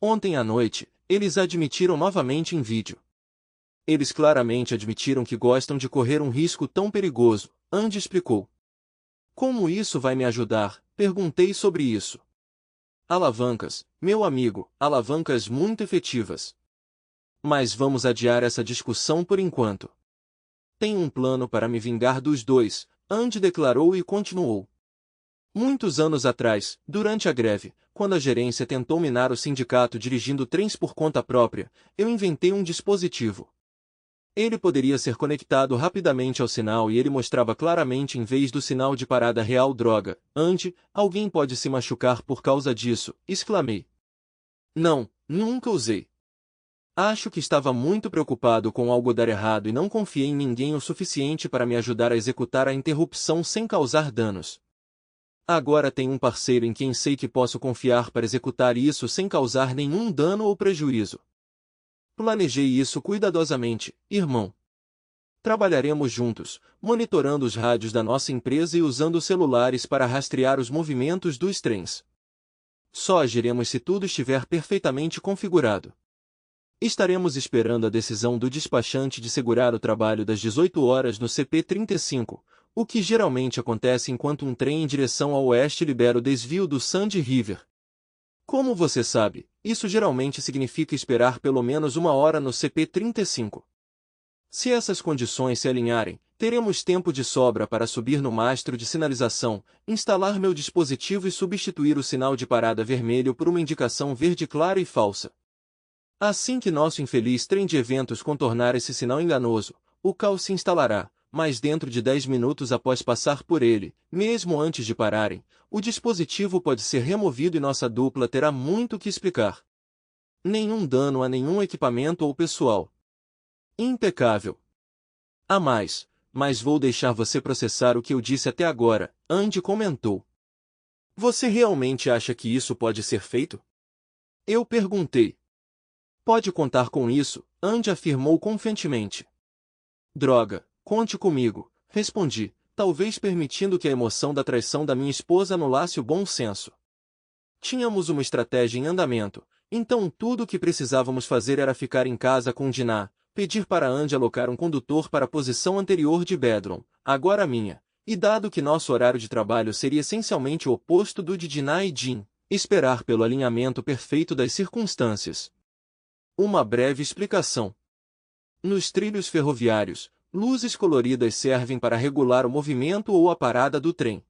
Ontem à noite, eles admitiram novamente em vídeo. Eles claramente admitiram que gostam de correr um risco tão perigoso, Andy explicou. Como isso vai me ajudar? Perguntei sobre isso. Alavancas, meu amigo, alavancas muito efetivas. Mas vamos adiar essa discussão por enquanto. Tenho um plano para me vingar dos dois, Andy declarou e continuou. Muitos anos atrás, durante a greve, quando a gerência tentou minar o sindicato dirigindo trens por conta própria, eu inventei um dispositivo. Ele poderia ser conectado rapidamente ao sinal e ele mostrava claramente em vez do sinal de parada real droga. Andy, alguém pode se machucar por causa disso, exclamei. Não, nunca usei. Acho que estava muito preocupado com algo dar errado e não confiei em ninguém o suficiente para me ajudar a executar a interrupção sem causar danos. Agora tenho um parceiro em quem sei que posso confiar para executar isso sem causar nenhum dano ou prejuízo. Planejei isso cuidadosamente, irmão. Trabalharemos juntos, monitorando os rádios da nossa empresa e usando celulares para rastrear os movimentos dos trens. Só agiremos se tudo estiver perfeitamente configurado. Estaremos esperando a decisão do despachante de segurar o trabalho das 18 horas no CP35, o que geralmente acontece enquanto um trem em direção ao oeste libera o desvio do Sandy River. Como você sabe, isso geralmente significa esperar pelo menos 1 hora no CP35. Se essas condições se alinharem, teremos tempo de sobra para subir no mastro de sinalização, instalar meu dispositivo e substituir o sinal de parada vermelho por uma indicação verde clara e falsa. Assim que nosso infeliz trem de eventos contornar esse sinal enganoso, o caos se instalará, mas dentro de 10 minutos após passar por ele, mesmo antes de pararem, o dispositivo pode ser removido e nossa dupla terá muito que explicar. Nenhum dano a nenhum equipamento ou pessoal. Impecável. A mais, mas vou deixar você processar o que eu disse até agora, Andy comentou. Você realmente acha que isso pode ser feito? Eu perguntei. Pode contar com isso, Andy afirmou confiantemente. Droga, conte comigo, respondi, talvez permitindo que a emoção da traição da minha esposa anulasse o bom senso. Tínhamos uma estratégia em andamento, então tudo o que precisávamos fazer era ficar em casa com Dinah, pedir para Andy alocar um condutor para a posição anterior de Bedroom, agora minha, E dado que nosso horário de trabalho seria essencialmente o oposto do de Dinah e Jim, esperar pelo alinhamento perfeito das circunstâncias. Uma breve explicação. Nos trilhos ferroviários, luzes coloridas servem para regular o movimento ou a parada do trem.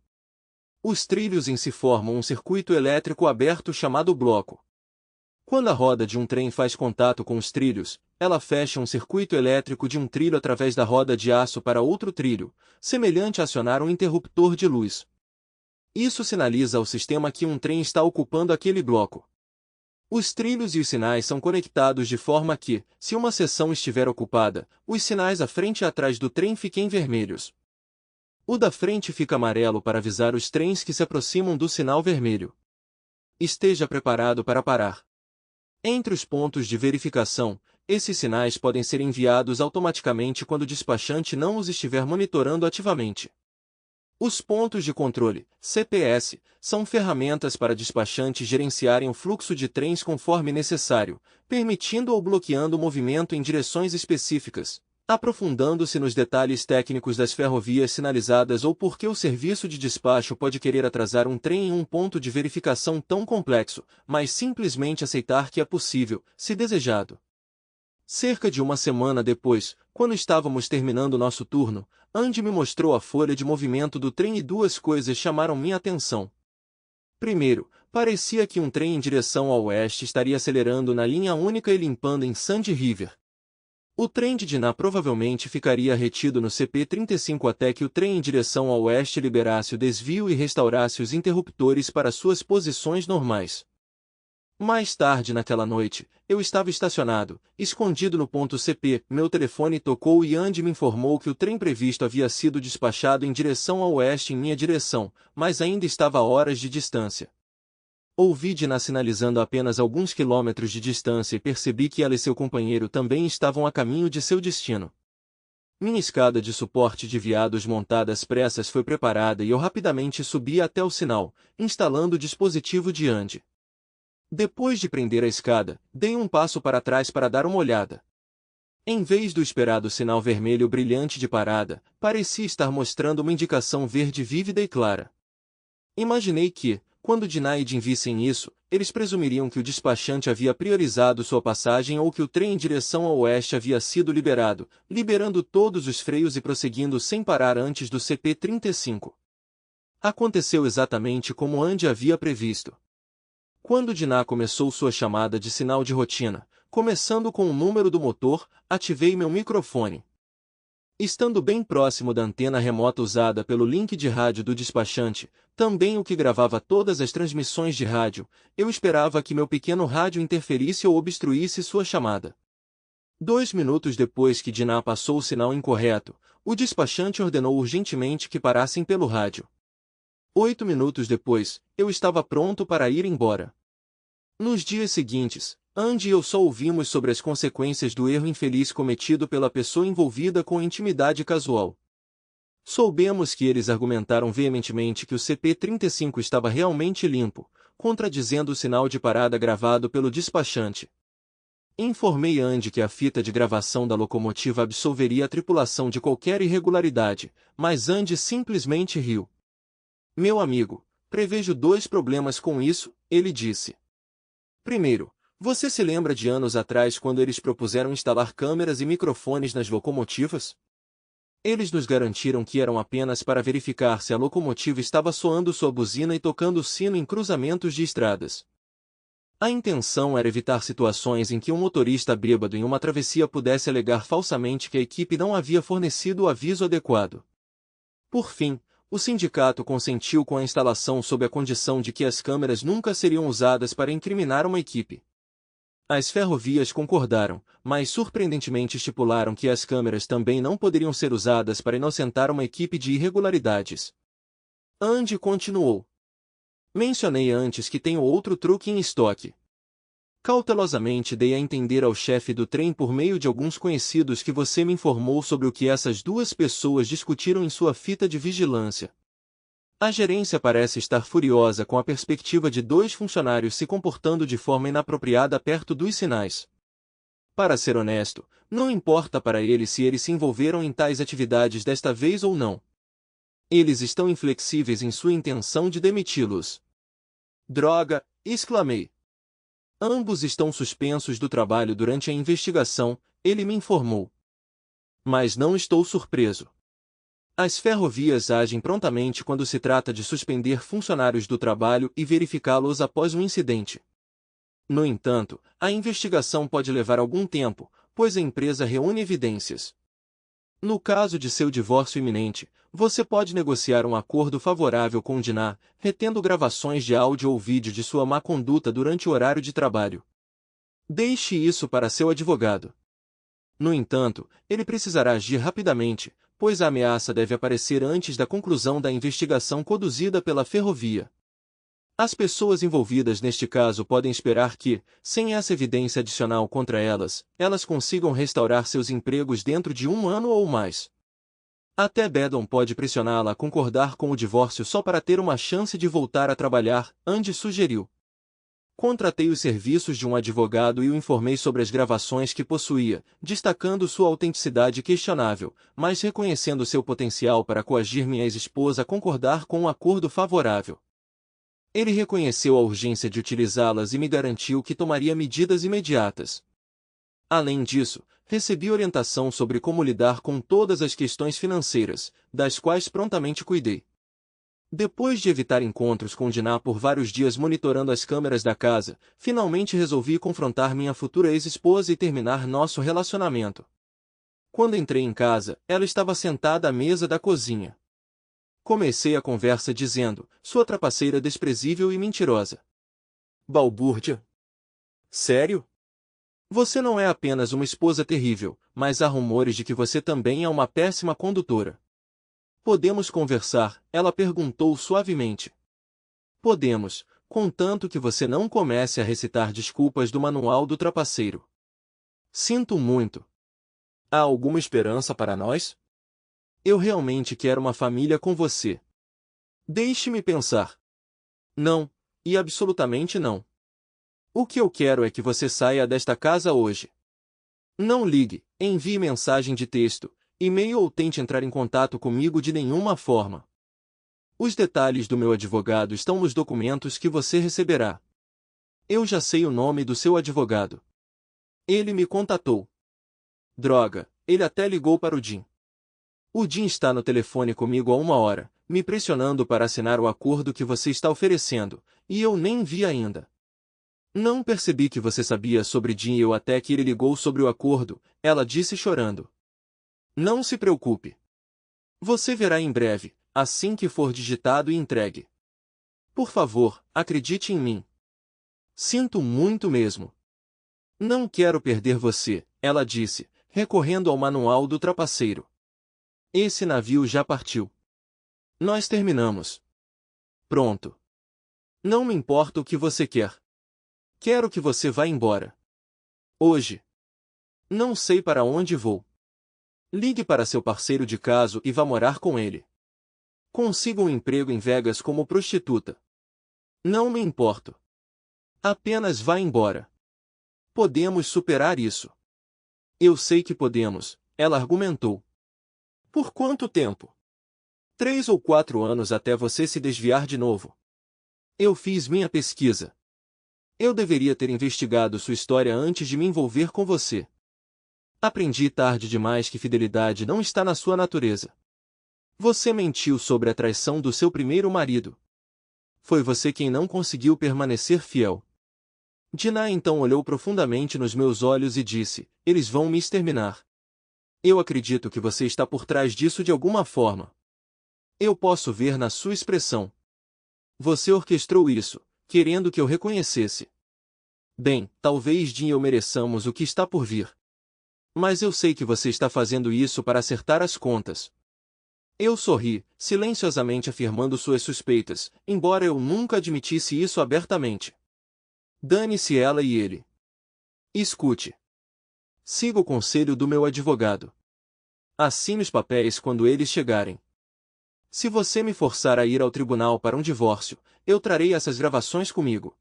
Os trilhos em si formam um circuito elétrico aberto chamado bloco. Quando a roda de um trem faz contato com os trilhos, ela fecha um circuito elétrico de um trilho através da roda de aço para outro trilho, semelhante a acionar um interruptor de luz. Isso sinaliza ao sistema que um trem está ocupando aquele bloco. Os trilhos e os sinais são conectados de forma que, se uma seção estiver ocupada, os sinais à frente e atrás do trem fiquem vermelhos. O da frente fica amarelo para avisar os trens que se aproximam do sinal vermelho. Esteja preparado para parar. Entre os pontos de verificação, esses sinais podem ser enviados automaticamente quando o despachante não os estiver monitorando ativamente. Os pontos de controle, CPS, são ferramentas para despachantes gerenciarem o fluxo de trens conforme necessário, permitindo ou bloqueando o movimento em direções específicas, aprofundando-se nos detalhes técnicos das ferrovias sinalizadas ou por que o serviço de despacho pode querer atrasar um trem em um ponto de verificação tão complexo, mas simplesmente aceitar que é possível, se desejado. Cerca de uma semana depois, quando estávamos terminando nosso turno, Andy me mostrou a folha de movimento do trem e duas coisas chamaram minha atenção. Primeiro, parecia que um trem em direção ao oeste estaria acelerando na linha única e limpando em Sandy River. O trem de Dinah provavelmente ficaria retido no CP-35 até que o trem em direção ao oeste liberasse o desvio e restaurasse os interruptores para suas posições normais. Mais tarde naquela noite, eu estava estacionado, escondido no ponto CP, meu telefone tocou e Andy me informou que o trem previsto havia sido despachado em direção ao oeste em minha direção, mas ainda estava a horas de distância. Ouvi Dinah sinalizando a apenas alguns quilômetros de distância e percebi que ela e seu companheiro também estavam a caminho de seu destino. Minha escada de suporte de veados montada às pressas foi preparada e eu rapidamente subi até o sinal, instalando o dispositivo de Andy. Depois de prender a escada, dei um passo para trás para dar uma olhada. Em vez do esperado sinal vermelho brilhante de parada, parecia estar mostrando uma indicação verde vívida e clara. Imaginei que, quando Dinah e Jim vissem isso, eles presumiriam que o despachante havia priorizado sua passagem ou que o trem em direção ao oeste havia sido liberado, liberando todos os freios e prosseguindo sem parar antes do CP-35. Aconteceu exatamente como Andy havia previsto. Quando Dinah começou sua chamada de sinal de rotina, começando com o número do motor, ativei meu microfone. Estando bem próximo da antena remota usada pelo link de rádio do despachante, também o que gravava todas as transmissões de rádio, eu esperava que meu pequeno rádio interferisse ou obstruísse sua chamada. 2 minutos depois que Dinah passou o sinal incorreto, o despachante ordenou urgentemente que parassem pelo rádio. 8 minutos depois, eu estava pronto para ir embora. Nos dias seguintes, Andy e eu só ouvimos sobre as consequências do erro infeliz cometido pela pessoa envolvida com intimidade casual. Soubemos que eles argumentaram veementemente que o CP-35 estava realmente limpo, contradizendo o sinal de parada gravado pelo despachante. Informei Andy que a fita de gravação da locomotiva absolveria a tripulação de qualquer irregularidade, mas Andy simplesmente riu. Meu amigo, prevejo 2 problemas com isso, ele disse. Primeiro, você se lembra de anos atrás quando eles propuseram instalar câmeras e microfones nas locomotivas? Eles nos garantiram que eram apenas para verificar se a locomotiva estava soando sua buzina e tocando o sino em cruzamentos de estradas. A intenção era evitar situações em que um motorista bêbado em uma travessia pudesse alegar falsamente que a equipe não havia fornecido o aviso adequado. Por fim, o sindicato consentiu com a instalação sob a condição de que as câmeras nunca seriam usadas para incriminar uma equipe. As ferrovias concordaram, mas surpreendentemente estipularam que as câmeras também não poderiam ser usadas para inocentar uma equipe de irregularidades. Andy continuou. Mencionei antes que tenho outro truque em estoque. Cautelosamente dei a entender ao chefe do trem por meio de alguns conhecidos que você me informou sobre o que essas 2 pessoas discutiram em sua fita de vigilância. A gerência parece estar furiosa com a perspectiva de 2 funcionários se comportando de forma inapropriada perto dos sinais. Para ser honesto, não importa para eles se eles se envolveram em tais atividades desta vez ou não. Eles estão inflexíveis em sua intenção de demiti-los. Droga! Exclamei. Ambos estão suspensos do trabalho durante a investigação, ele me informou. Mas não estou surpreso. As ferrovias agem prontamente quando se trata de suspender funcionários do trabalho e verificá-los após um incidente. No entanto, a investigação pode levar algum tempo, pois a empresa reúne evidências. No caso de seu divórcio iminente, você pode negociar um acordo favorável com Dinah, retendo gravações de áudio ou vídeo de sua má conduta durante o horário de trabalho. Deixe isso para seu advogado. No entanto, ele precisará agir rapidamente, pois a ameaça deve aparecer antes da conclusão da investigação conduzida pela ferrovia. As pessoas envolvidas neste caso podem esperar que, sem essa evidência adicional contra elas, elas consigam restaurar seus empregos dentro de 1 ano ou mais. Até Bedon pode pressioná-la a concordar com o divórcio só para ter uma chance de voltar a trabalhar, Andy sugeriu. Contratei os serviços de um advogado e o informei sobre as gravações que possuía, destacando sua autenticidade questionável, mas reconhecendo seu potencial para coagir minha ex-esposa a concordar com um acordo favorável. Ele reconheceu a urgência de utilizá-las e me garantiu que tomaria medidas imediatas. Além disso, recebi orientação sobre como lidar com todas as questões financeiras, das quais prontamente cuidei. Depois de evitar encontros com Dinah por vários dias monitorando as câmeras da casa, finalmente resolvi confrontar minha futura ex-esposa e terminar nosso relacionamento. Quando entrei em casa, ela estava sentada à mesa da cozinha. Comecei a conversa dizendo, sua trapaceira desprezível e mentirosa. Balbúrdia? Sério? Você não é apenas uma esposa terrível, mas há rumores de que você também é uma péssima condutora. Podemos conversar? Ela perguntou suavemente. Podemos, contanto que você não comece a recitar desculpas do manual do trapaceiro. Sinto muito. Há alguma esperança para nós? Eu realmente quero uma família com você. Deixe-me pensar. Não, e absolutamente não. O que eu quero é que você saia desta casa hoje. Não ligue, envie mensagem de texto, e-mail ou tente entrar em contato comigo de nenhuma forma. Os detalhes do meu advogado estão nos documentos que você receberá. Eu já sei o nome do seu advogado. Ele me contatou. Droga, ele até ligou para o Jim. O Jim está no telefone comigo há 1 hora, me pressionando para assinar o acordo que você está oferecendo, e eu nem vi ainda. Não percebi que você sabia sobre Jim eu até que ele ligou sobre o acordo, ela disse chorando. Não se preocupe. Você verá em breve, assim que for digitado e entregue. Por favor, acredite em mim. Sinto muito mesmo. Não quero perder você, ela disse, recorrendo ao manual do trapaceiro. Esse navio já partiu. Nós terminamos. Pronto. Não me importa o que você quer. Quero que você vá embora. Hoje. Não sei para onde vou. Ligue para seu parceiro de caso e vá morar com ele. Consiga um emprego em Vegas como prostituta. Não me importo. Apenas vá embora. Podemos superar isso. Eu sei que podemos, ela argumentou. Por quanto tempo? 3 ou 4 anos até você se desviar de novo. Eu fiz minha pesquisa. Eu deveria ter investigado sua história antes de me envolver com você. Aprendi tarde demais que fidelidade não está na sua natureza. Você mentiu sobre a traição do seu primeiro marido. Foi você quem não conseguiu permanecer fiel. Dinah então olhou profundamente nos meus olhos e disse, eles vão me exterminar. Eu acredito que você está por trás disso de alguma forma. Eu posso ver na sua expressão. Você orquestrou isso, querendo que eu reconhecesse. Bem, talvez Jim e eu mereçamos o que está por vir. Mas eu sei que você está fazendo isso para acertar as contas. Eu sorri, silenciosamente afirmando suas suspeitas, embora eu nunca admitisse isso abertamente. Dane-se ela e ele. Escute. Siga o conselho do meu advogado. Assine os papéis quando eles chegarem. Se você me forçar a ir ao tribunal para um divórcio, eu trarei essas gravações comigo.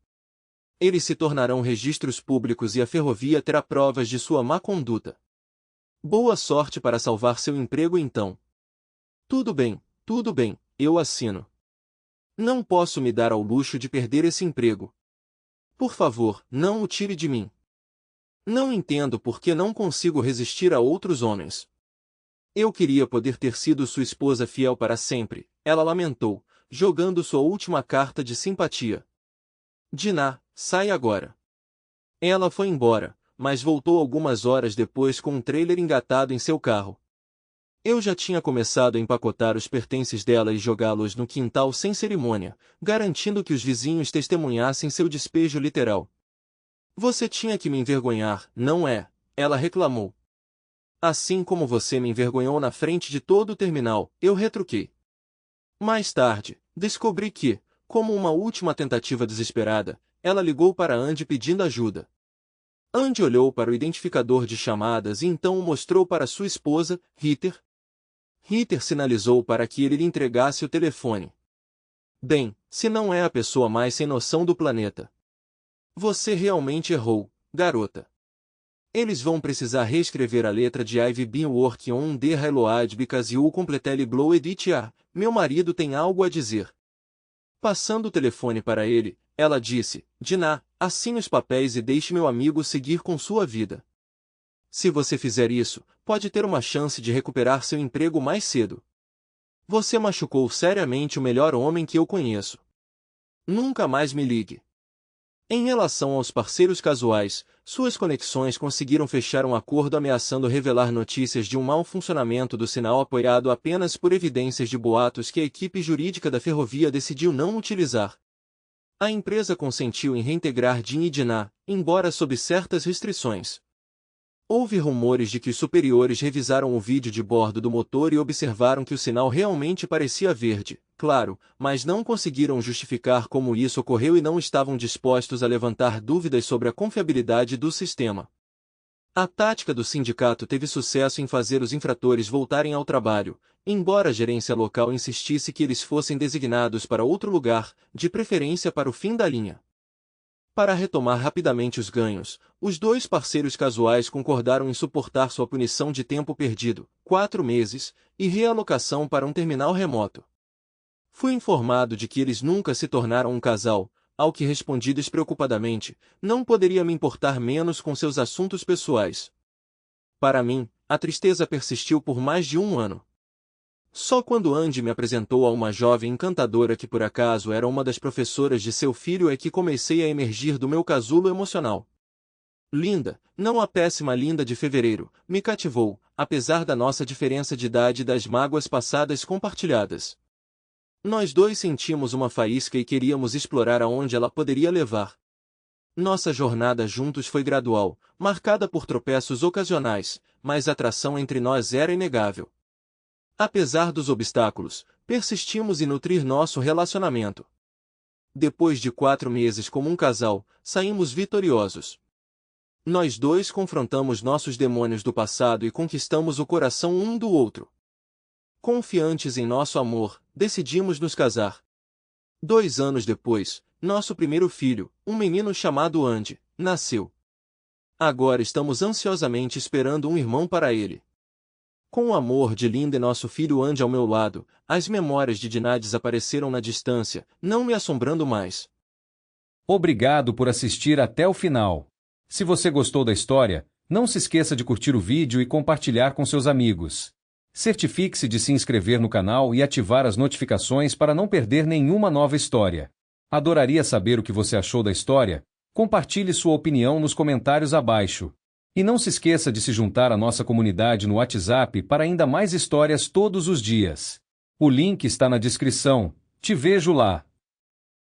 Eles se tornarão registros públicos e a ferrovia terá provas de sua má conduta. Boa sorte para salvar seu emprego então. Tudo bem, Tudo bem, eu assino. Não posso me dar ao luxo de perder esse emprego. Por favor, não o tire de mim. Não entendo por que não consigo resistir a outros homens. Eu queria poder ter sido sua esposa fiel para sempre, ela lamentou, jogando sua última carta de simpatia. Dinah, sai agora. Ela foi embora, mas voltou algumas horas depois com um trailer engatado em seu carro. Eu já tinha começado a empacotar os pertences dela e jogá-los no quintal sem cerimônia, garantindo que os vizinhos testemunhassem seu despejo literal. Você tinha que me envergonhar, não é? Ela reclamou. Assim como você me envergonhou na frente de todo o terminal, eu retruquei. Mais tarde, descobri que, como uma última tentativa desesperada, ela ligou para Andy pedindo ajuda. Andy olhou para o identificador de chamadas e então o mostrou para sua esposa, Heather. Heather sinalizou para que ele lhe entregasse o telefone. Bem, se não é a pessoa mais sem noção do planeta. Você realmente errou, garota. Eles vão precisar reescrever a letra de I've been working on the reload because you completely blew it. Meu marido tem algo a dizer. Passando o telefone para ele, ela disse, Dinah, assine os papéis e deixe meu amigo seguir com sua vida. Se você fizer isso, pode ter uma chance de recuperar seu emprego mais cedo. Você machucou seriamente o melhor homem que eu conheço. Nunca mais me ligue. Em relação aos parceiros casuais, suas conexões conseguiram fechar um acordo ameaçando revelar notícias de um mau funcionamento do sinal apoiado apenas por evidências de boatos que a equipe jurídica da ferrovia decidiu não utilizar. A empresa consentiu em reintegrar Jim e Dinah, embora sob certas restrições. Houve rumores de que os superiores revisaram o vídeo de bordo do motor e observaram que o sinal realmente parecia verde, claro, mas não conseguiram justificar como isso ocorreu e não estavam dispostos a levantar dúvidas sobre a confiabilidade do sistema. A tática do sindicato teve sucesso em fazer os infratores voltarem ao trabalho, embora a gerência local insistisse que eles fossem designados para outro lugar, de preferência para o fim da linha. Para retomar rapidamente os ganhos, os dois parceiros casuais concordaram em suportar sua punição de tempo perdido, 4 meses, e realocação para um terminal remoto. Fui informado de que eles nunca se tornaram um casal, ao que respondi despreocupadamente, não poderia me importar menos com seus assuntos pessoais. Para mim, a tristeza persistiu por mais de 1 ano. Só quando Andy me apresentou a uma jovem encantadora que por acaso era uma das professoras de seu filho é que comecei a emergir do meu casulo emocional. Linda, não a péssima Linda de fevereiro, me cativou, apesar da nossa diferença de idade e das mágoas passadas compartilhadas. Nós dois sentimos uma faísca e queríamos explorar aonde ela poderia levar. Nossa jornada juntos foi gradual, marcada por tropeços ocasionais, mas a atração entre nós era inegável. Apesar dos obstáculos, persistimos em nutrir nosso relacionamento. Depois de 4 meses como um casal, saímos vitoriosos. Nós dois confrontamos nossos demônios do passado e conquistamos o coração um do outro. Confiantes em nosso amor, decidimos nos casar. 2 anos depois, nosso primeiro filho, um menino chamado Andy, nasceu. Agora estamos ansiosamente esperando um irmão para ele. Com o amor de Linda e nosso filho Andy ao meu lado, as memórias de Dinah desapareceram na distância, não me assombrando mais. Obrigado por assistir até o final. Se você gostou da história, não se esqueça de curtir o vídeo e compartilhar com seus amigos. Certifique-se de se inscrever no canal e ativar as notificações para não perder nenhuma nova história. Adoraria saber o que você achou da história. Compartilhe sua opinião nos comentários abaixo. E não se esqueça de se juntar à nossa comunidade no WhatsApp para ainda mais histórias todos os dias. O link está na descrição. Te vejo lá!